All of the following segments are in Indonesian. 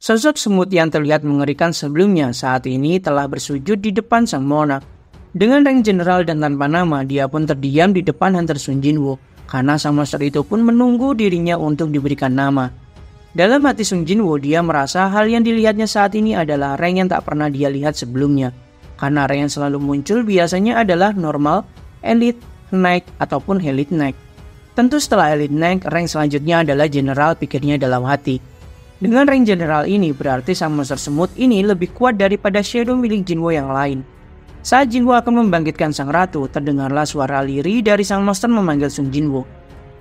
Sosok semut yang terlihat mengerikan sebelumnya saat ini telah bersujud di depan sang monark. Dengan rank general dan tanpa nama, dia pun terdiam di depan Hunter Sun Jinwoo, karena sang monster itu pun menunggu dirinya untuk diberikan nama. Dalam hati Sun Jinwoo, dia merasa hal yang dilihatnya saat ini adalah rank yang tak pernah dia lihat sebelumnya. Karena rank yang selalu muncul biasanya adalah normal, elite, knight, ataupun elite knight. Tentu setelah elite knight, rank selanjutnya adalah general, pikirnya dalam hati. Dengan rank general ini berarti sang monster semut ini lebih kuat daripada shadow milik Jinwoo yang lain. Saat Jinwoo akan membangkitkan sang ratu, terdengarlah suara lirih dari sang monster memanggil Sun Jinwoo.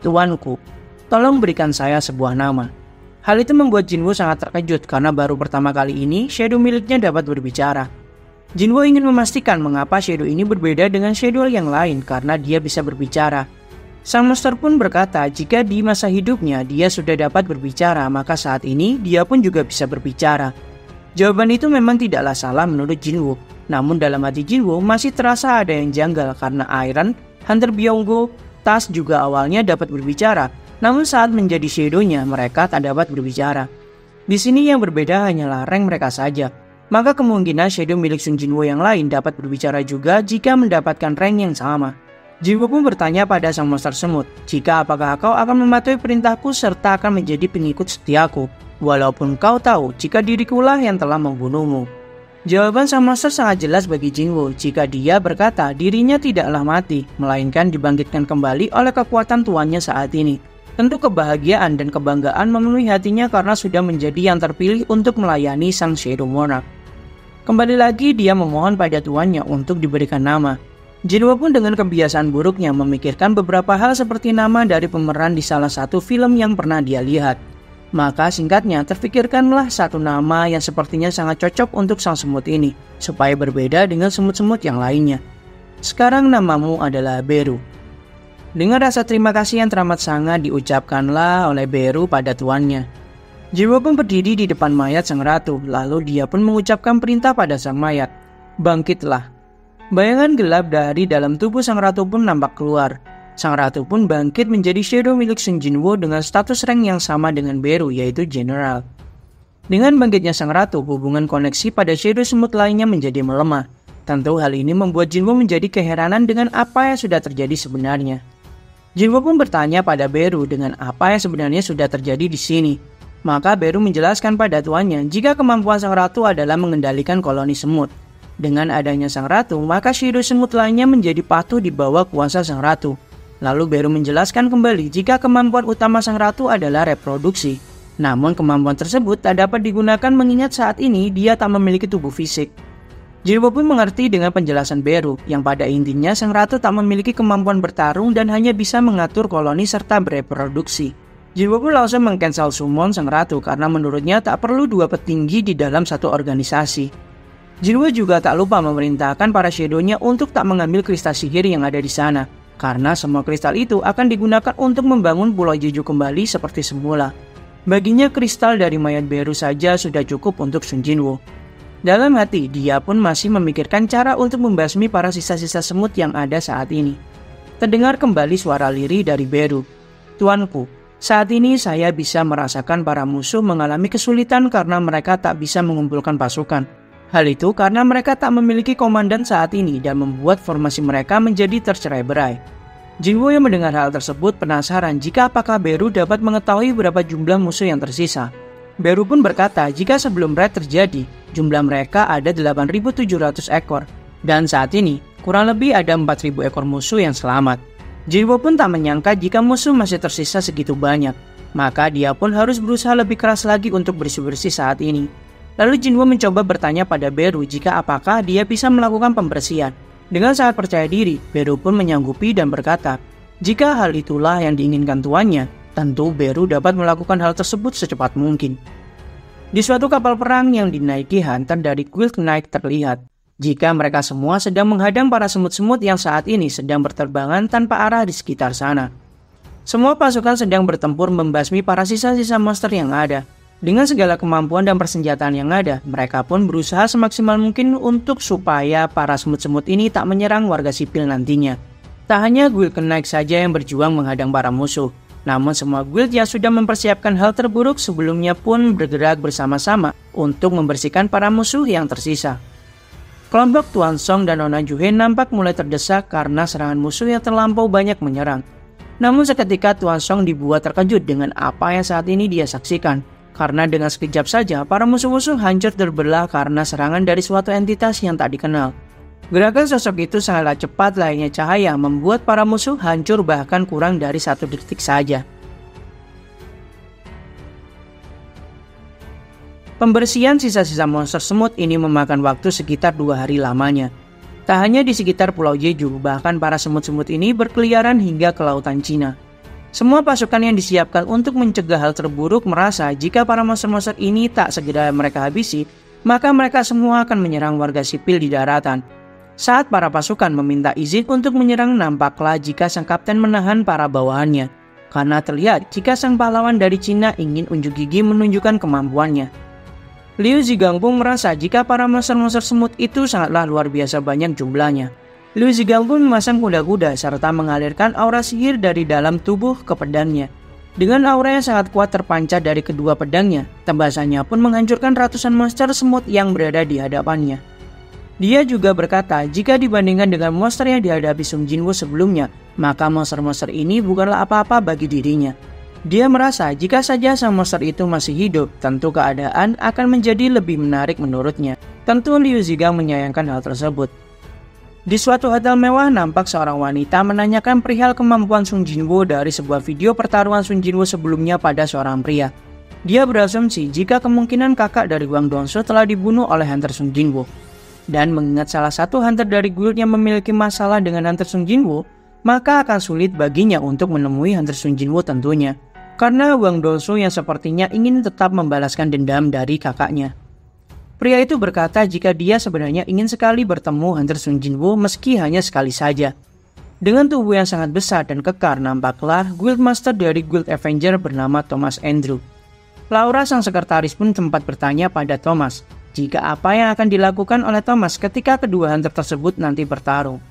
"Tuanku, tolong berikan saya sebuah nama." Hal itu membuat Jinwoo sangat terkejut karena baru pertama kali ini shadow miliknya dapat berbicara. Jinwoo ingin memastikan mengapa shadow ini berbeda dengan shadow yang lain karena dia bisa berbicara. Sang monster pun berkata jika di masa hidupnya dia sudah dapat berbicara, maka saat ini dia pun juga bisa berbicara. Jawaban itu memang tidaklah salah menurut Jinwoo. Namun dalam hati Jinwoo masih terasa ada yang janggal karena Iron, Hunter Byung-go, Tas juga awalnya dapat berbicara. Namun saat menjadi shadow-nya mereka tak dapat berbicara. Di sini yang berbeda hanyalah rank mereka saja. Maka kemungkinan shadow milik Sun Jinwoo yang lain dapat berbicara juga jika mendapatkan rank yang sama. Jinwoo pun bertanya pada sang monster semut, jika apakah kau akan mematuhi perintahku serta akan menjadi pengikut setiaku, walaupun kau tahu jika dirikulah yang telah membunuhmu. Jawaban sang monster sangat jelas bagi Jinwoo jika dia berkata dirinya tidaklah mati, melainkan dibangkitkan kembali oleh kekuatan tuannya saat ini. Tentu kebahagiaan dan kebanggaan memenuhi hatinya karena sudah menjadi yang terpilih untuk melayani sang Shadow Monarch. Kembali lagi dia memohon pada tuannya untuk diberikan nama. Jinwoo pun dengan kebiasaan buruknya memikirkan beberapa hal seperti nama dari pemeran di salah satu film yang pernah dia lihat. Maka singkatnya terfikirkanlah satu nama yang sepertinya sangat cocok untuk sang semut ini, supaya berbeda dengan semut-semut yang lainnya. Sekarang namamu adalah Beru. Dengan rasa terima kasih yang teramat sangat diucapkanlah oleh Beru pada tuannya. Jinwoo pun berdiri di depan mayat sang ratu, lalu dia pun mengucapkan perintah pada sang mayat. "Bangkitlah." Bayangan gelap dari dalam tubuh sang ratu pun nampak keluar. Sang ratu pun bangkit menjadi shadow milik Sun Jinwoo dengan status rank yang sama dengan Beru, yaitu general. Dengan bangkitnya sang ratu, hubungan koneksi pada shadow semut lainnya menjadi melemah. Tentu hal ini membuat Jinwoo menjadi keheranan dengan apa yang sudah terjadi sebenarnya. Jinwoo pun bertanya pada Beru dengan apa yang sebenarnya sudah terjadi di sini. Maka Beru menjelaskan pada tuannya jika kemampuan sang ratu adalah mengendalikan koloni semut. Dengan adanya sang ratu, maka shadow semut lainnya menjadi patuh di bawah kuasa sang ratu. Lalu Beru menjelaskan kembali jika kemampuan utama sang ratu adalah reproduksi. Namun kemampuan tersebut tak dapat digunakan mengingat saat ini dia tak memiliki tubuh fisik. Jinwoo pun mengerti dengan penjelasan Beru, yang pada intinya sang ratu tak memiliki kemampuan bertarung dan hanya bisa mengatur koloni serta bereproduksi. Jinwoo pun langsung meng-cancel summon sang ratu karena menurutnya tak perlu dua petinggi di dalam satu organisasi. Jinwoo juga tak lupa memerintahkan para shadow-nya untuk tak mengambil kristal sihir yang ada di sana, karena semua kristal itu akan digunakan untuk membangun Pulau Jeju kembali seperti semula. Baginya kristal dari mayat Beru saja sudah cukup untuk Sun Jinwoo. Dalam hati, dia pun masih memikirkan cara untuk membasmi para sisa-sisa semut yang ada saat ini. Terdengar kembali suara lirih dari Beru. "Tuanku, saat ini saya bisa merasakan para musuh mengalami kesulitan karena mereka tak bisa mengumpulkan pasukan. Hal itu karena mereka tak memiliki komandan saat ini dan membuat formasi mereka menjadi tercerai-berai." Jinwoo yang mendengar hal tersebut penasaran jika apakah Beru dapat mengetahui berapa jumlah musuh yang tersisa. Beru pun berkata jika sebelum raid terjadi, jumlah mereka ada 8.700 ekor. Dan saat ini, kurang lebih ada 4.000 ekor musuh yang selamat. Jinwoo pun tak menyangka jika musuh masih tersisa segitu banyak. Maka dia pun harus berusaha lebih keras lagi untuk bersih-bersih saat ini. Lalu Jinwoo mencoba bertanya pada Beru jika apakah dia bisa melakukan pembersihan. Dengan sangat percaya diri, Beru pun menyanggupi dan berkata, jika hal itulah yang diinginkan tuannya, tentu Beru dapat melakukan hal tersebut secepat mungkin. Di suatu kapal perang yang dinaiki Hunter dari Guild Knight terlihat, jika mereka semua sedang menghadang para semut-semut yang saat ini sedang berterbangan tanpa arah di sekitar sana. Semua pasukan sedang bertempur membasmi para sisa-sisa monster yang ada. Dengan segala kemampuan dan persenjataan yang ada, mereka pun berusaha semaksimal mungkin untuk supaya para semut-semut ini tak menyerang warga sipil nantinya. Tak hanya Guild Knight saja yang berjuang menghadang para musuh, Namun semua guild yang sudah mempersiapkan hal terburuk sebelumnya pun bergerak bersama-sama untuk membersihkan para musuh yang tersisa. Kelompok Tuan Song dan Nona Juhe nampak mulai terdesak karena serangan musuh yang terlampau banyak menyerang. Namun seketika Tuan Song dibuat terkejut dengan apa yang saat ini dia saksikan. Karena dengan sekejap saja para musuh-musuh hancur terbelah karena serangan dari suatu entitas yang tak dikenal. Gerakan sosok itu sangatlah cepat layaknya cahaya membuat para musuh hancur bahkan kurang dari 1 detik saja. Pembersihan sisa-sisa monster semut ini memakan waktu sekitar 2 hari lamanya. Tak hanya di sekitar Pulau Jeju, bahkan para semut-semut ini berkeliaran hingga ke lautan Cina. Semua pasukan yang disiapkan untuk mencegah hal terburuk merasa jika para monster-monster ini tak segera mereka habisi, maka mereka semua akan menyerang warga sipil di daratan. Saat para pasukan meminta izin untuk menyerang, nampaklah jika sang kapten menahan para bawahannya. Karena terlihat jika sang pahlawan dari Cina ingin unjuk gigi menunjukkan kemampuannya. Liu Zigang pun merasa jika para monster-monster semut itu sangatlah luar biasa banyak jumlahnya. Liu Zigang pun memasang kuda-kuda serta mengalirkan aura sihir dari dalam tubuh ke pedangnya. Dengan aura yang sangat kuat terpancar dari kedua pedangnya, tembasannya pun menghancurkan ratusan monster semut yang berada di hadapannya. Dia juga berkata jika dibandingkan dengan monster yang dihadapi Sung Jinwoo sebelumnya, maka monster-monster ini bukanlah apa-apa bagi dirinya. Dia merasa jika saja sang monster itu masih hidup, tentu keadaan akan menjadi lebih menarik menurutnya. Tentu Liu Zigang menyayangkan hal tersebut. Di suatu hotel mewah nampak seorang wanita menanyakan perihal kemampuan Sung Jinwoo dari sebuah video pertarungan Sung Jinwoo sebelumnya pada seorang pria. Dia berasumsi jika kemungkinan kakak dari Wang Dongsu telah dibunuh oleh Hunter Sung Jinwoo. Dan mengingat salah satu hunter dari guild yang memiliki masalah dengan Hunter Sung Jinwoo, maka akan sulit baginya untuk menemui Hunter Sung Jinwoo tentunya. Karena Wang Dongsu yang sepertinya ingin tetap membalaskan dendam dari kakaknya. Pria itu berkata jika dia sebenarnya ingin sekali bertemu Hunter Sung Jinwoo meski hanya sekali saja. Dengan tubuh yang sangat besar dan kekar, nampaklah guildmaster dari Guild Avenger bernama Thomas Andrew. Laura sang sekretaris pun sempat bertanya pada Thomas jika apa yang akan dilakukan oleh Thomas ketika kedua hunter tersebut nanti bertarung.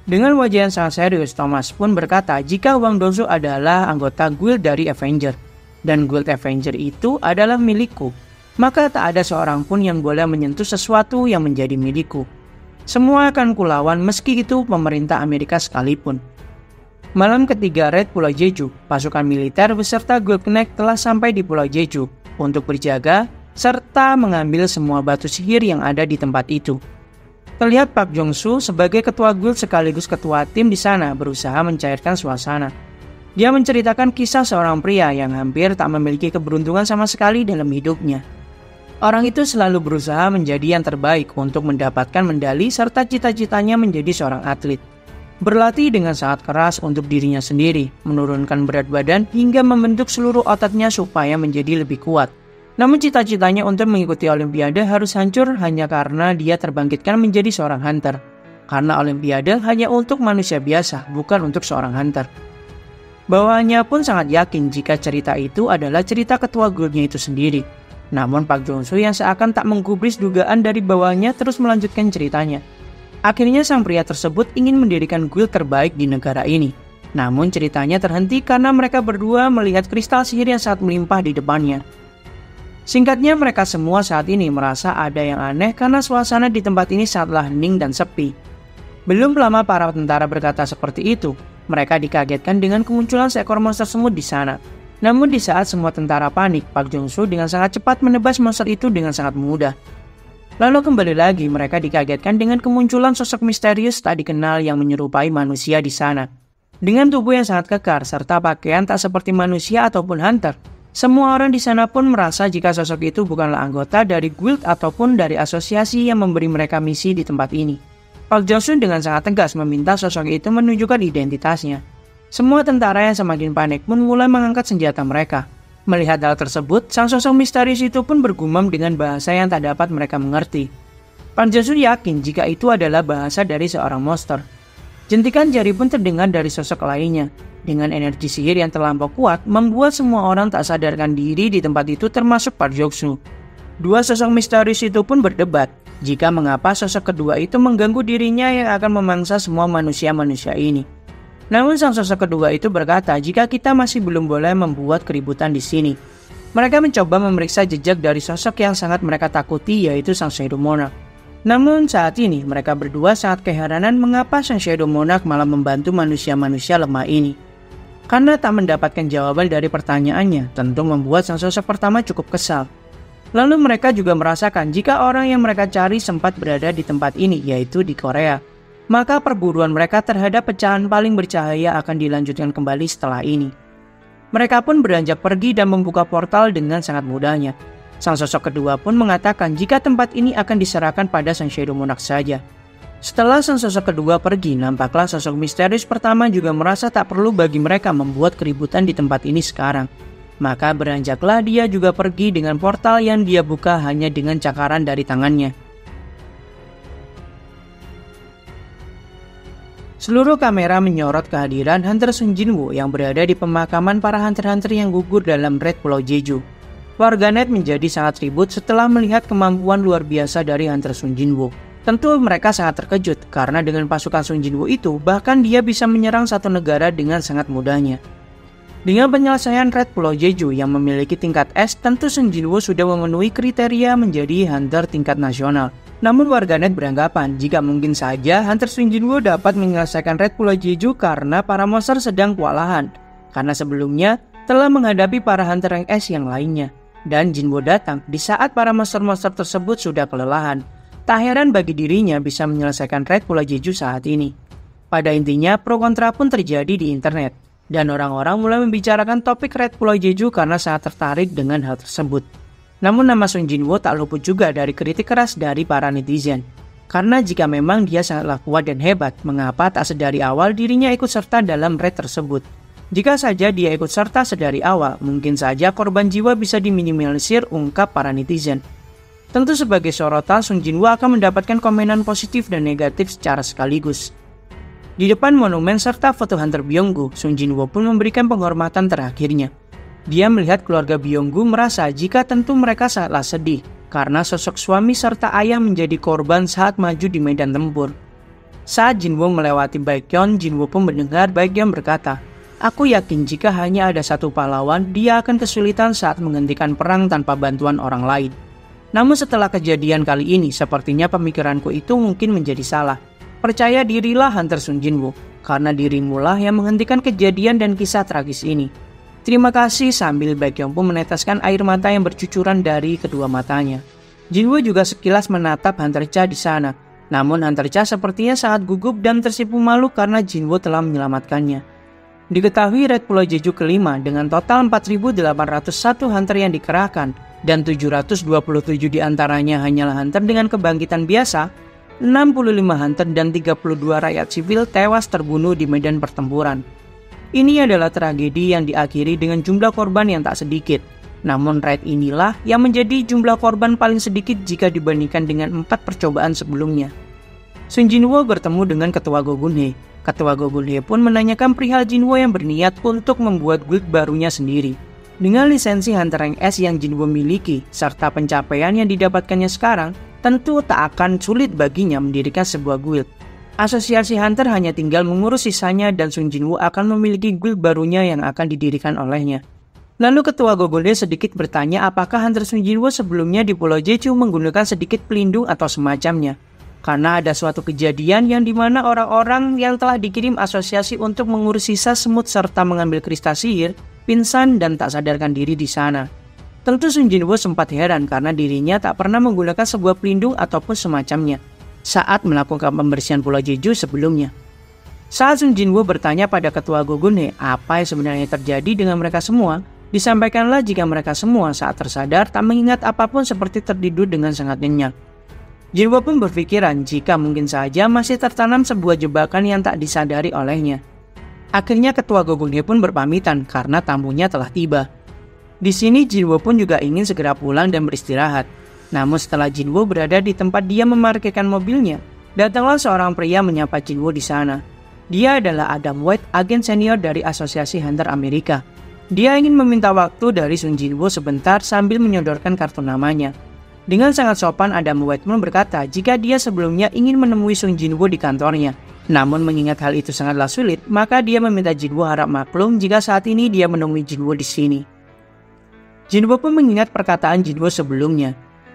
Dengan wajah yang sangat serius, Thomas pun berkata jika Wang Dongsu adalah anggota guild dari Avenger, dan guild Avenger itu adalah milikku, maka tak ada seorang pun yang boleh menyentuh sesuatu yang menjadi milikku. Semua akan kulawan meski itu pemerintah Amerika sekalipun. Malam ketiga raid Pulau Jeju, pasukan militer beserta Guild Connect telah sampai di Pulau Jeju untuk berjaga serta mengambil semua batu sihir yang ada di tempat itu. Terlihat Park Jong-soo sebagai ketua guild sekaligus ketua tim di sana berusaha mencairkan suasana. Dia menceritakan kisah seorang pria yang hampir tak memiliki keberuntungan sama sekali dalam hidupnya. Orang itu selalu berusaha menjadi yang terbaik untuk mendapatkan medali serta cita-citanya menjadi seorang atlet. Berlatih dengan sangat keras untuk dirinya sendiri, menurunkan berat badan hingga membentuk seluruh ototnya supaya menjadi lebih kuat. Namun cita-citanya untuk mengikuti Olimpiade harus hancur hanya karena dia terbangkitkan menjadi seorang hunter. Karena Olimpiade hanya untuk manusia biasa, bukan untuk seorang hunter. Bawahannya pun sangat yakin jika cerita itu adalah cerita ketua guildnya itu sendiri. Namun Park Jong-soo yang seakan tak menggubris dugaan dari bawahannya terus melanjutkan ceritanya. Akhirnya sang pria tersebut ingin mendirikan guild terbaik di negara ini. Namun ceritanya terhenti karena mereka berdua melihat kristal sihir yang sangat melimpah di depannya. Singkatnya, mereka semua saat ini merasa ada yang aneh karena suasana di tempat ini sangatlah hening dan sepi. Belum lama para tentara berkata seperti itu, mereka dikagetkan dengan kemunculan seekor monster semut di sana. Namun di saat semua tentara panik, Park Jong-soo dengan sangat cepat menebas monster itu dengan sangat mudah. Lalu kembali lagi mereka dikagetkan dengan kemunculan sosok misterius tak dikenal yang menyerupai manusia di sana. Dengan tubuh yang sangat kekar serta pakaian tak seperti manusia ataupun hunter, semua orang di sana pun merasa jika sosok itu bukanlah anggota dari guild ataupun dari asosiasi yang memberi mereka misi di tempat ini. Park Jong-soo dengan sangat tegas meminta sosok itu menunjukkan identitasnya. Semua tentara yang semakin panik pun mulai mengangkat senjata mereka. Melihat hal tersebut, sang sosok misterius itu pun bergumam dengan bahasa yang tak dapat mereka mengerti. Park Jong-soo yakin jika itu adalah bahasa dari seorang monster. Jentikan jari pun terdengar dari sosok lainnya. Dengan energi sihir yang terlampau kuat, membuat semua orang tak sadarkan diri di tempat itu termasuk Park Jong-soo. Dua sosok misterius itu pun berdebat, jika mengapa sosok kedua itu mengganggu dirinya yang akan memangsa semua manusia-manusia ini. Namun sang sosok kedua itu berkata jika kita masih belum boleh membuat keributan di sini. Mereka mencoba memeriksa jejak dari sosok yang sangat mereka takuti, yaitu sang Shadow Monarch. Namun saat ini mereka berdua sangat keheranan mengapa sang Shadow Monarch malah membantu manusia-manusia lemah ini. Karena tak mendapatkan jawaban dari pertanyaannya, tentu membuat sang sosok pertama cukup kesal. Lalu mereka juga merasakan jika orang yang mereka cari sempat berada di tempat ini, yaitu di Korea. Maka perburuan mereka terhadap pecahan paling bercahaya akan dilanjutkan kembali setelah ini. Mereka pun beranjak pergi dan membuka portal dengan sangat mudahnya. Sang sosok kedua pun mengatakan jika tempat ini akan diserahkan pada sang Shadow Monarch saja. Setelah sang sosok kedua pergi, nampaklah sosok misterius pertama juga merasa tak perlu bagi mereka membuat keributan di tempat ini sekarang. Maka beranjaklah dia juga pergi dengan portal yang dia buka hanya dengan cakaran dari tangannya. Seluruh kamera menyorot kehadiran Hunter Sung Jin-woo yang berada di pemakaman para hunter-hunter yang gugur dalam Red Pulau Jeju. Warganet menjadi sangat ribut setelah melihat kemampuan luar biasa dari Hunter Sung Jin-woo. Tentu mereka sangat terkejut karena dengan pasukan Sung Jin-woo itu bahkan dia bisa menyerang satu negara dengan sangat mudahnya. Dengan penyelesaian Red Pulau Jeju yang memiliki tingkat S, tentu Sung Jin-woo sudah memenuhi kriteria menjadi hunter tingkat nasional. Namun warganet beranggapan jika mungkin saja Hunter Sung Jin-woo dapat menyelesaikan Red Pulau Jeju karena para monster sedang kewalahan. Karena sebelumnya telah menghadapi para hunter rank S yang lainnya. Dan Jin-woo datang di saat para monster-monster tersebut sudah kelelahan. Tak heran bagi dirinya bisa menyelesaikan Red Pulau Jeju saat ini. Pada intinya pro kontra pun terjadi di internet. Dan orang-orang mulai membicarakan topik Red Pulau Jeju karena sangat tertarik dengan hal tersebut. Namun nama Sung Jin-woo tak luput juga dari kritik keras dari para netizen. Karena jika memang dia sangatlah kuat dan hebat, mengapa tak sedari awal dirinya ikut serta dalam raid tersebut? Jika saja dia ikut serta sedari awal, mungkin saja korban jiwa bisa diminimalisir, ungkap para netizen. Tentu sebagai sorotan, Sung Jin-woo akan mendapatkan komenan positif dan negatif secara sekaligus. Di depan monumen serta foto Hunter Byung-gu, Sung Jin-woo pun memberikan penghormatan terakhirnya. Dia melihat keluarga Byung-gu merasa jika tentu mereka sangatlah sedih karena sosok suami serta ayah menjadi korban saat maju di medan tempur. Saat Jin-woo melewati Baekhyun, Jin-woo pun mendengar Baekhyun berkata, "Aku yakin jika hanya ada satu pahlawan, dia akan kesulitan saat menghentikan perang tanpa bantuan orang lain." Namun setelah kejadian kali ini, sepertinya pemikiranku itu mungkin menjadi salah. Percaya dirilah Hunter Sung Jin-woo, karena dirimulah yang menghentikan kejadian dan kisah tragis ini. Terima kasih, sambil Baekhyun pun meneteskan air mata yang bercucuran dari kedua matanya. Jin-woo juga sekilas menatap Hunter Cha di sana. Namun Hunter Cha sepertinya sangat gugup dan tersipu malu karena Jin-woo telah menyelamatkannya. Diketahui Red Pulau Jeju kelima dengan total 4.801 hunter yang dikerahkan dan 727 diantaranya hanyalah hunter dengan kebangkitan biasa. 65 hunter dan 32 rakyat sipil tewas terbunuh di medan pertempuran. Ini adalah tragedi yang diakhiri dengan jumlah korban yang tak sedikit. Namun raid inilah yang menjadi jumlah korban paling sedikit jika dibandingkan dengan 4 percobaan sebelumnya. Sung Jin-woo bertemu dengan Ketua Gogunhye. Ketua Gogunhye pun menanyakan perihal Jin-woo yang berniat untuk membuat guild barunya sendiri. Dengan lisensi Hunter Rank S yang Jin-woo miliki, serta pencapaian yang didapatkannya sekarang, tentu tak akan sulit baginya mendirikan sebuah guild. Asosiasi Hunter hanya tinggal mengurus sisanya dan Sung Jin-woo akan memiliki guild barunya yang akan didirikan olehnya. Lalu Ketua Gogunhye sedikit bertanya apakah Hunter Sung Jin-woo sebelumnya di Pulau Jeju menggunakan sedikit pelindung atau semacamnya. Karena ada suatu kejadian yang dimana orang-orang yang telah dikirim asosiasi untuk mengurus sisa semut serta mengambil kristal sihir, pingsan dan tak sadarkan diri di sana. Tentu Sung Jin-woo sempat heran karena dirinya tak pernah menggunakan sebuah pelindung ataupun semacamnya saat melakukan pembersihan Pulau Jeju sebelumnya. Saat Sung Jin-woo bertanya pada Ketua Gogunhye apa yang sebenarnya terjadi dengan mereka semua, disampaikanlah jika mereka semua saat tersadar tak mengingat apapun seperti tertidur dengan sangat nyenyak. Jin-woo pun berpikiran jika mungkin saja masih tertanam sebuah jebakan yang tak disadari olehnya. Akhirnya Ketua Gogunhye pun berpamitan karena tamunya telah tiba. Di sini Jin-woo pun juga ingin segera pulang dan beristirahat. Namun setelah Jin-woo berada di tempat dia memarkirkan mobilnya, datanglah seorang pria menyapa Jin-woo di sana. Dia adalah Adam White, agen senior dari Asosiasi Hunter Amerika. Dia ingin meminta waktu dari Sung Jin-woo sebentar sambil menyodorkan kartu namanya. Dengan sangat sopan Adam White pun berkata jika dia sebelumnya ingin menemui Sung Jin-woo di kantornya. Namun mengingat hal itu sangatlah sulit, maka dia meminta Jinwoo harap maklum jika saat ini dia menemui Jinwoo di sini. Jinwoo pun mengingat perkataan Jinwoo sebelumnya.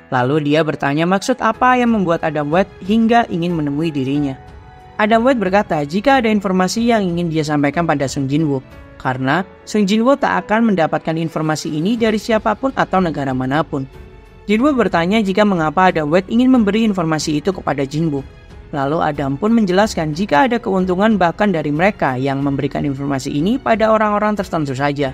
Lalu dia bertanya maksud apa yang membuat Adam White hingga ingin menemui dirinya. Adam White berkata jika ada informasi yang ingin dia sampaikan pada Sung Jinwoo, karena Sung Jinwoo tak akan mendapatkan informasi ini dari siapapun atau negara manapun. Jinwoo bertanya jika mengapa Adam White ingin memberi informasi itu kepada Jinwoo. Lalu Adam pun menjelaskan jika ada keuntungan bahkan dari mereka yang memberikan informasi ini pada orang-orang tertentu saja.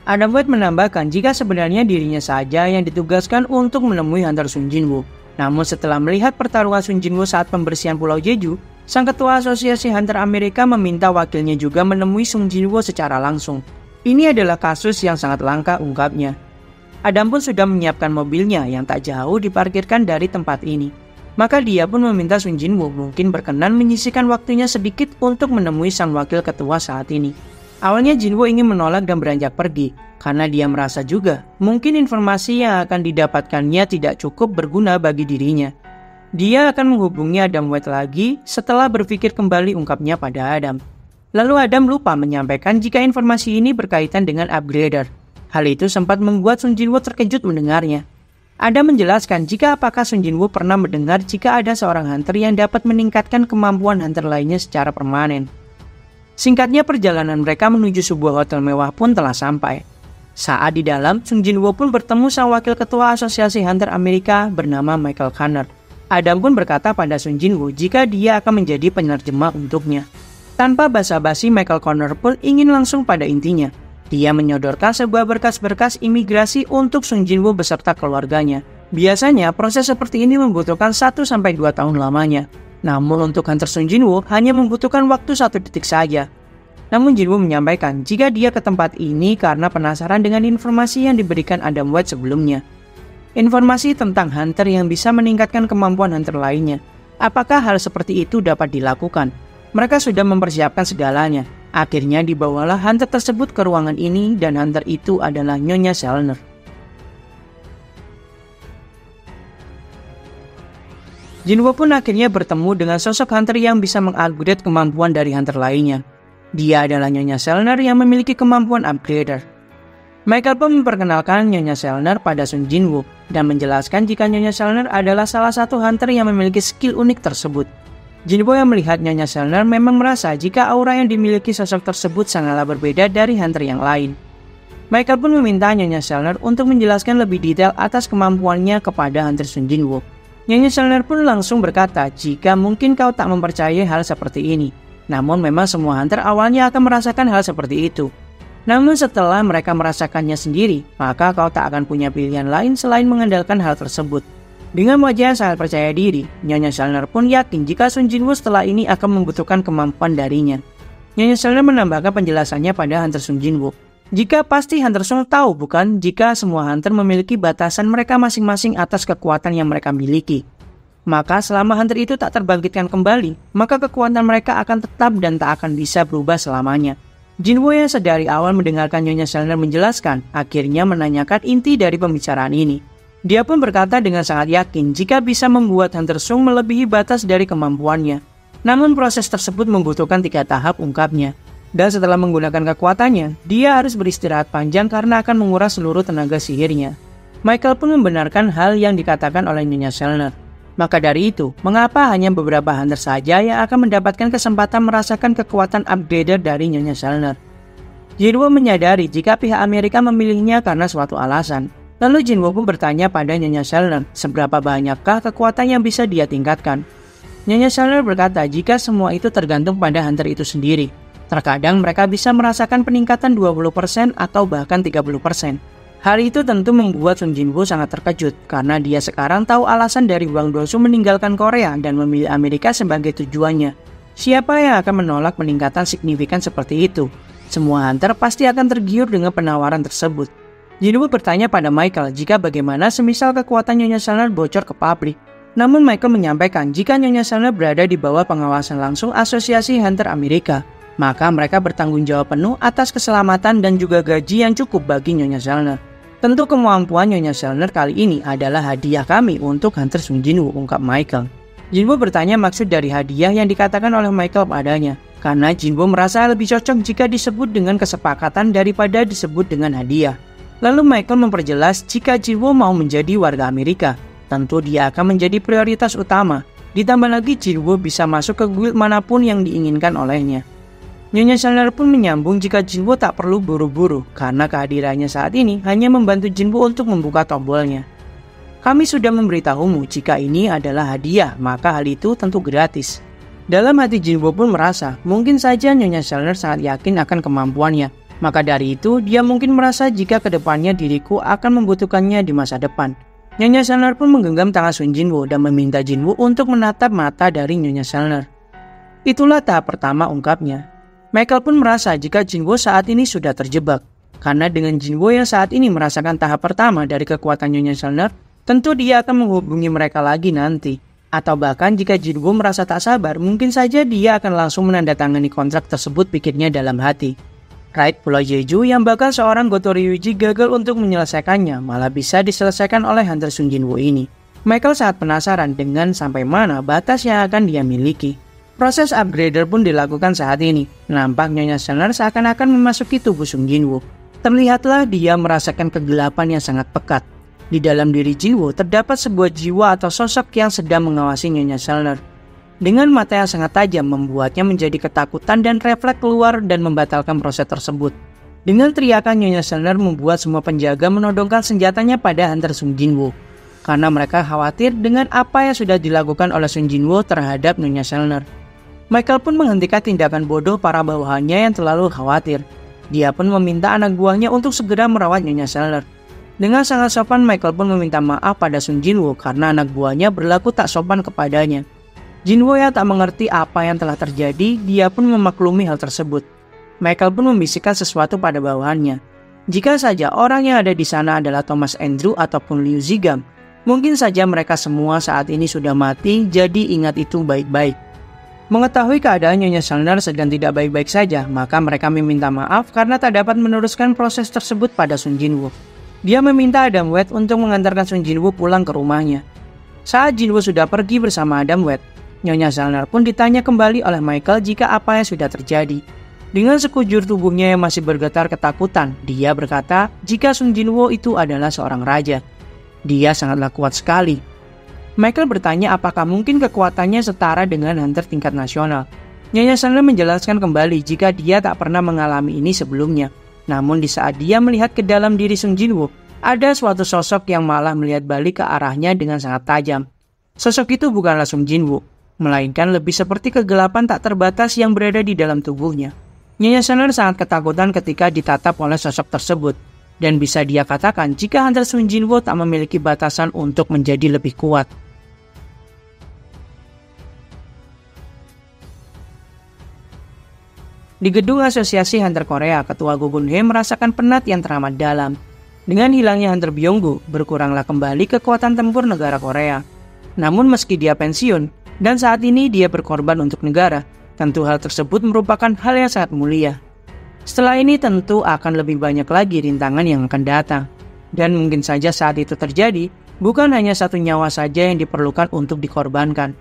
Adam White menambahkan jika sebenarnya dirinya saja yang ditugaskan untuk menemui Hunter Sung Jinwoo. Namun setelah melihat pertarungan Sung Jinwoo saat pembersihan Pulau Jeju, sang ketua Asosiasi Hunter Amerika meminta wakilnya juga menemui Sung Jinwoo secara langsung. Ini adalah kasus yang sangat langka, ungkapnya. Adam pun sudah menyiapkan mobilnya yang tak jauh diparkirkan dari tempat ini. Maka dia pun meminta Sung Jinwoo mungkin berkenan menyisihkan waktunya sedikit untuk menemui sang wakil ketua saat ini. Awalnya Jinwoo ingin menolak dan beranjak pergi, karena dia merasa juga mungkin informasi yang akan didapatkannya tidak cukup berguna bagi dirinya. Dia akan menghubungi Adam White lagi setelah berpikir kembali, ungkapnya pada Adam. Lalu Adam lupa menyampaikan jika informasi ini berkaitan dengan upgrader. Hal itu sempat membuat Sung Jinwoo terkejut mendengarnya. Adam menjelaskan jika apakah Sung Jinwoo pernah mendengar jika ada seorang hunter yang dapat meningkatkan kemampuan hunter lainnya secara permanen. Singkatnya, perjalanan mereka menuju sebuah hotel mewah pun telah sampai. Saat di dalam, Sung Jinwoo pun bertemu sang wakil ketua Asosiasi Hunter Amerika bernama Michael Connor. Adam pun berkata pada Sung Jinwoo jika dia akan menjadi penerjemah untuknya. Tanpa basa-basi, Michael Connor pun ingin langsung pada intinya. Dia menyodorkan sebuah berkas-berkas imigrasi untuk Sung Jinwoo beserta keluarganya. Biasanya proses seperti ini membutuhkan 1-2 tahun lamanya. Namun untuk Hunter Sung Jinwoo hanya membutuhkan waktu 1 detik saja. Namun Jinwoo menyampaikan jika dia ke tempat ini karena penasaran dengan informasi yang diberikan Adam White sebelumnya. Informasi tentang hunter yang bisa meningkatkan kemampuan hunter lainnya. Apakah hal seperti itu dapat dilakukan? Mereka sudah mempersiapkan segalanya. Akhirnya dibawalah hunter tersebut ke ruangan ini dan hunter itu adalah Nyonya Selner. Jinwoo pun akhirnya bertemu dengan sosok hunter yang bisa mengupgrade kemampuan dari hunter lainnya. Dia adalah Nyonya Selner yang memiliki kemampuan upgrader. Michael pun memperkenalkan Nyonya Selner pada Sung Jinwoo dan menjelaskan jika Nyonya Selner adalah salah satu hunter yang memiliki skill unik tersebut. Jinwoo yang melihat Nyonya Selner memang merasa jika aura yang dimiliki sosok tersebut sangatlah berbeda dari hunter yang lain. Michael pun meminta Nyonya Selner untuk menjelaskan lebih detail atas kemampuannya kepada hunter Sung Jinwoo. Nyonya Selner pun langsung berkata jika mungkin kau tak mempercayai hal seperti ini. Namun memang semua hunter awalnya akan merasakan hal seperti itu. Namun setelah mereka merasakannya sendiri, maka kau tak akan punya pilihan lain selain mengandalkan hal tersebut. Dengan wajah yang sangat percaya diri, Nyonya Selner pun yakin jika Sung Jinwoo setelah ini akan membutuhkan kemampuan darinya. Nyonya Selner menambahkan penjelasannya pada hunter Sung Jinwoo. Jika pasti hunter Sung tahu bukan jika semua hunter memiliki batasan mereka masing-masing atas kekuatan yang mereka miliki. Maka selama hunter itu tak terbangkitkan kembali, maka kekuatan mereka akan tetap dan tak akan bisa berubah selamanya. Jinwoo yang sedari awal mendengarkan Nyonya Selner menjelaskan, akhirnya menanyakan inti dari pembicaraan ini. Dia pun berkata dengan sangat yakin jika bisa membuat hunter Sung melebihi batas dari kemampuannya. Namun proses tersebut membutuhkan 3 tahap, ungkapnya. Dan setelah menggunakan kekuatannya, dia harus beristirahat panjang karena akan menguras seluruh tenaga sihirnya. Michael pun membenarkan hal yang dikatakan oleh Nyonya Selner. Maka dari itu, mengapa hanya beberapa hunter saja yang akan mendapatkan kesempatan merasakan kekuatan upgrader dari Nyonya Selner? Jinwoo menyadari jika pihak Amerika memilihnya karena suatu alasan. Lalu Jinwoo pun bertanya pada Nyonya Selner, seberapa banyakkah kekuatan yang bisa dia tingkatkan? Nyonya Selner berkata jika semua itu tergantung pada hunter itu sendiri. Terkadang mereka bisa merasakan peningkatan 20% atau bahkan 30%. Hal itu tentu membuat Sung Jinwoo sangat terkejut karena dia sekarang tahu alasan dari Wang Dosu meninggalkan Korea dan memilih Amerika sebagai tujuannya. Siapa yang akan menolak peningkatan signifikan seperti itu? Semua hunter pasti akan tergiur dengan penawaran tersebut. Jinwoo bertanya pada Michael jika bagaimana semisal kekuatan Nyonya Selner bocor ke publik. Namun Michael menyampaikan jika Nyonya Selner berada di bawah pengawasan langsung Asosiasi Hunter Amerika, maka mereka bertanggung jawab penuh atas keselamatan dan juga gaji yang cukup bagi Nyonya Selner. Tentu kemampuan Nyonya Selner kali ini adalah hadiah kami untuk hunter Sung Jinwoo, ungkap Michael. Jinwoo bertanya maksud dari hadiah yang dikatakan oleh Michael padanya, karena Jinwoo merasa lebih cocok jika disebut dengan kesepakatan daripada disebut dengan hadiah. Lalu Michael memperjelas jika Jinwoo mau menjadi warga Amerika, tentu dia akan menjadi prioritas utama. Ditambah lagi Jinwoo bisa masuk ke guild manapun yang diinginkan olehnya. Nyonya Chandler pun menyambung jika Jinwoo tak perlu buru-buru karena kehadirannya saat ini hanya membantu Jinwoo untuk membuka tombolnya. Kami sudah memberitahumu jika ini adalah hadiah, maka hal itu tentu gratis. Dalam hati Jinwoo pun merasa mungkin saja Nyonya Chandler sangat yakin akan kemampuannya. Maka dari itu dia mungkin merasa jika kedepannya diriku akan membutuhkannya di masa depan. Nyonya Chandler pun menggenggam tangan Sun Jinwoo dan meminta Jinwoo untuk menatap mata dari Nyonya Chandler. Itulah tahap pertama, ungkapnya. Michael pun merasa jika Jinwoo saat ini sudah terjebak. Karena dengan Jinwoo yang saat ini merasakan tahap pertama dari kekuatan Nyonya Chandler, tentu dia akan menghubungi mereka lagi nanti. Atau bahkan jika Jinwoo merasa tak sabar, mungkin saja dia akan langsung menandatangani kontrak tersebut, pikirnya dalam hati. Raid Pulau Jeju yang bakal seorang Goto Ryuji gagal untuk menyelesaikannya malah bisa diselesaikan oleh Hunter Sun Jinwoo ini. Michael sangat penasaran dengan sampai mana batas yang akan dia miliki. Proses upgrader pun dilakukan saat ini. Nampak Nyonya Chandler seakan-akan memasuki tubuh Sun Jinwoo. Terlihatlah dia merasakan kegelapan yang sangat pekat. Di dalam diri Jinwoo terdapat sebuah jiwa atau sosok yang sedang mengawasi Nyonya Chandler. Dengan mata yang sangat tajam membuatnya menjadi ketakutan dan refleks keluar dan membatalkan proses tersebut. Dengan teriakan Nyonya Chandler membuat semua penjaga menodongkan senjatanya pada Hunter Sun Jinwoo. Karena mereka khawatir dengan apa yang sudah dilakukan oleh Sun Jinwoo terhadap Nyonya Chandler. Michael pun menghentikan tindakan bodoh para bawahannya yang terlalu khawatir. Dia pun meminta anak buahnya untuk segera merawat Nyonya Chandler. Dengan sangat sopan Michael pun meminta maaf pada Sun Jinwoo karena anak buahnya berlaku tak sopan kepadanya. Jinwoo yang tak mengerti apa yang telah terjadi, dia pun memaklumi hal tersebut. Michael pun membisikkan sesuatu pada bawahannya. Jika saja orang yang ada di sana adalah Thomas Andrew ataupun Liu Zigam, mungkin saja mereka semua saat ini sudah mati, jadi ingat itu baik-baik. Mengetahui keadaan Nyonya Chandler sedang tidak baik-baik saja, maka mereka meminta maaf karena tak dapat meneruskan proses tersebut pada Sun Jinwoo. Dia meminta Adam West untuk mengantarkan Sun Jinwoo pulang ke rumahnya. Saat Jinwoo sudah pergi bersama Adam West, Nyonya Chandler pun ditanya kembali oleh Michael jika apa yang sudah terjadi. Dengan sekujur tubuhnya yang masih bergetar ketakutan, dia berkata jika Sun Jinwoo itu adalah seorang raja. Dia sangatlah kuat sekali. Michael bertanya apakah mungkin kekuatannya setara dengan hunter tingkat nasional. Nyonya Chandler menjelaskan kembali jika dia tak pernah mengalami ini sebelumnya. Namun di saat dia melihat ke dalam diri Sun Jinwoo, ada suatu sosok yang malah melihat balik ke arahnya dengan sangat tajam. Sosok itu bukanlah Sun Jinwoo, melainkan lebih seperti kegelapan tak terbatas yang berada di dalam tubuhnya. Nyonya Chandler sangat ketakutan ketika ditatap oleh sosok tersebut. Dan bisa dia katakan jika Hunter Sun Jinwoo tak memiliki batasan untuk menjadi lebih kuat. Di gedung Asosiasi Hunter Korea, Ketua Go Gun-hye merasakan penat yang teramat dalam. Dengan hilangnya Hunter Byung-gu, berkuranglah kembali kekuatan tempur negara Korea. Namun meski dia pensiun, dan saat ini dia berkorban untuk negara, tentu hal tersebut merupakan hal yang sangat mulia. Setelah ini tentu akan lebih banyak lagi rintangan yang akan datang. Dan mungkin saja saat itu terjadi, bukan hanya satu nyawa saja yang diperlukan untuk dikorbankan.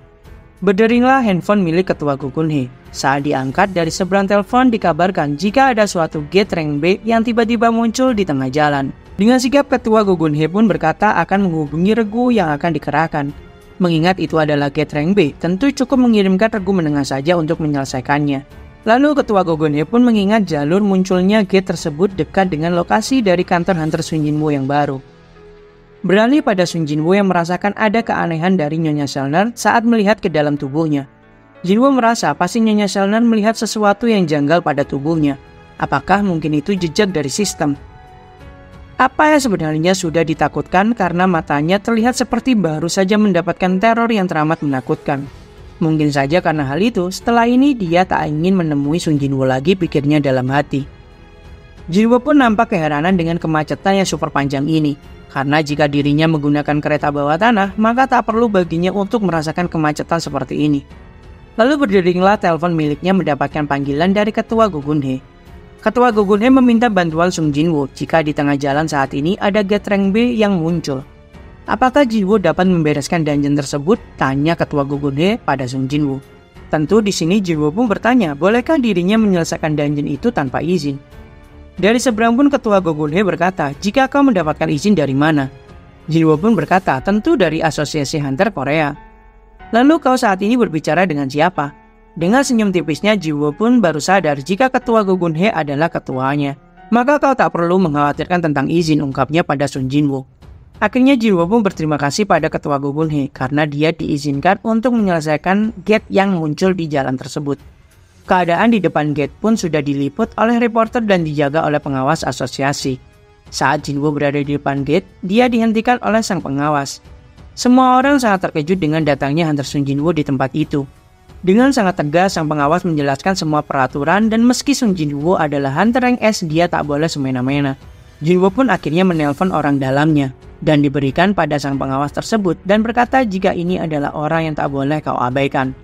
Berderinglah handphone milik Ketua Go Gun-hye. Saat diangkat dari seberang telepon dikabarkan jika ada suatu gate rank B yang tiba-tiba muncul di tengah jalan. Dengan sigap Ketua Go Gun-hye pun berkata akan menghubungi regu yang akan dikerahkan. Mengingat itu adalah gate rank B, tentu cukup mengirimkan regu menengah saja untuk menyelesaikannya. Lalu Ketua Go Gun-hye pun mengingat jalur munculnya gate tersebut dekat dengan lokasi dari kantor Hunter Sun Jinwoo yang baru. Beralih pada Sun Jinwoo yang merasakan ada keanehan dari Nyonya Chandler saat melihat ke dalam tubuhnya. Jinwoo merasa pasti Nyonya Chandler melihat sesuatu yang janggal pada tubuhnya. Apakah mungkin itu jejak dari sistem? Apa yang sebenarnya sudah ditakutkan karena matanya terlihat seperti baru saja mendapatkan teror yang teramat menakutkan. Mungkin saja karena hal itu, setelah ini dia tak ingin menemui Sun Jinwoo lagi, pikirnya dalam hati. Jinwoo pun nampak keheranan dengan kemacetan yang super panjang ini. Karena jika dirinya menggunakan kereta bawah tanah, maka tak perlu baginya untuk merasakan kemacetan seperti ini. Lalu berderinglah telepon miliknya mendapatkan panggilan dari Ketua Go Gun-hye. Ketua Go Gun-hye meminta bantuan Sun Jinwoo jika di tengah jalan saat ini ada gate rank B yang muncul. Apakah Jinwoo dapat membereskan dungeon tersebut? Tanya ketua Gogunhe pada Sung Jinwoo. Tentu di sini Jinwoo pun bertanya, bolehkah dirinya menyelesaikan dungeon itu tanpa izin? Dari seberang pun ketua Gogunhe berkata, jika kau mendapatkan izin dari mana? Jinwoo pun berkata, tentu dari Asosiasi Hunter Korea. Lalu kau saat ini berbicara dengan siapa? Dengan senyum tipisnya, Jinwoo pun baru sadar jika ketua Gogunhe adalah ketuanya. Maka kau tak perlu mengkhawatirkan tentang izin, ungkapnya pada Sung Jinwoo. Akhirnya Jinwoo pun berterima kasih pada ketua Gogunhe karena dia diizinkan untuk menyelesaikan gate yang muncul di jalan tersebut. Keadaan di depan gate pun sudah diliput oleh reporter dan dijaga oleh pengawas asosiasi. Saat Jinwoo berada di depan gate, dia dihentikan oleh sang pengawas. Semua orang sangat terkejut dengan datangnya Hunter Sung Jinwoo di tempat itu. Dengan sangat tegas, sang pengawas menjelaskan semua peraturan dan meski Sung Jinwoo adalah Hunter rank S, dia tak boleh semena-mena. Jinwoo pun akhirnya menelpon orang dalamnya dan diberikan pada sang pengawas tersebut dan berkata jika ini adalah orang yang tak boleh kau abaikan.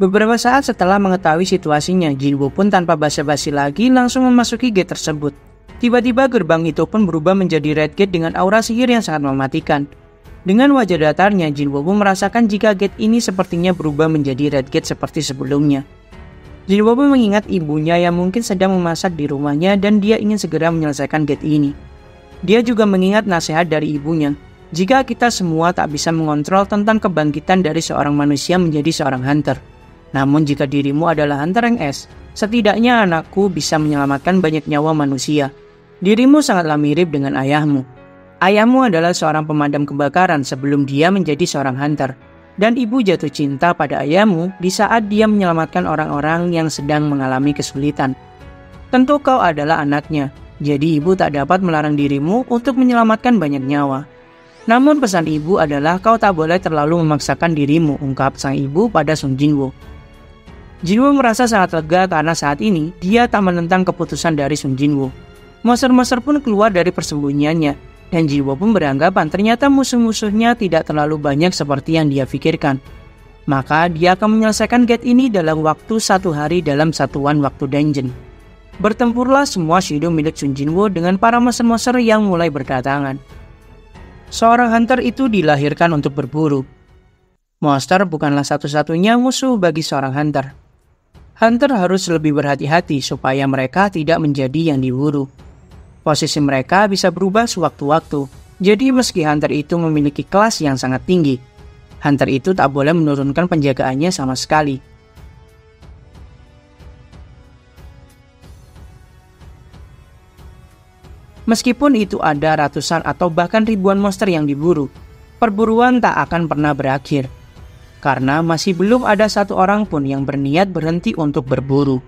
Beberapa saat setelah mengetahui situasinya, Jinwoo pun tanpa basa-basi lagi langsung memasuki gate tersebut. Tiba-tiba gerbang itu pun berubah menjadi red gate dengan aura sihir yang sangat mematikan. Dengan wajah datarnya, Jinwoo pun merasakan jika gate ini sepertinya berubah menjadi red gate seperti sebelumnya. Jinwoo pun mengingat ibunya yang mungkin sedang memasak di rumahnya dan dia ingin segera menyelesaikan gate ini. Dia juga mengingat nasihat dari ibunya, jika kita semua tak bisa mengontrol tentang kebangkitan dari seorang manusia menjadi seorang hunter. Namun jika dirimu adalah hunter rank S, setidaknya anakku bisa menyelamatkan banyak nyawa manusia. Dirimu sangatlah mirip dengan ayahmu. Ayahmu adalah seorang pemadam kebakaran sebelum dia menjadi seorang hunter. Dan ibu jatuh cinta pada ayahmu di saat dia menyelamatkan orang-orang yang sedang mengalami kesulitan. Tentu kau adalah anaknya. Jadi ibu tak dapat melarang dirimu untuk menyelamatkan banyak nyawa. Namun pesan ibu adalah kau tak boleh terlalu memaksakan dirimu, ungkap sang ibu pada Sung Jinwoo. Jinwoo merasa sangat lega karena saat ini dia tak menentang keputusan dari Sung Jinwoo. Monster-monster pun keluar dari persembunyiannya dan Jinwoo pun beranggapan ternyata musuh-musuhnya tidak terlalu banyak seperti yang dia pikirkan. Maka dia akan menyelesaikan gate ini dalam waktu 1 hari dalam satuan waktu dungeon. Bertempurlah semua Shido milik Sung Jinwoo dengan para monster-monster yang mulai berdatangan. Seorang hunter itu dilahirkan untuk berburu. Monster bukanlah satu-satunya musuh bagi seorang hunter. Hunter harus lebih berhati-hati supaya mereka tidak menjadi yang diburu. Posisi mereka bisa berubah sewaktu-waktu. Jadi meski hunter itu memiliki kelas yang sangat tinggi, hunter itu tak boleh menurunkan penjagaannya sama sekali. Meskipun itu ada ratusan atau bahkan ribuan monster yang diburu, perburuan tak akan pernah berakhir. Karena masih belum ada satu orang pun yang berniat berhenti untuk berburu.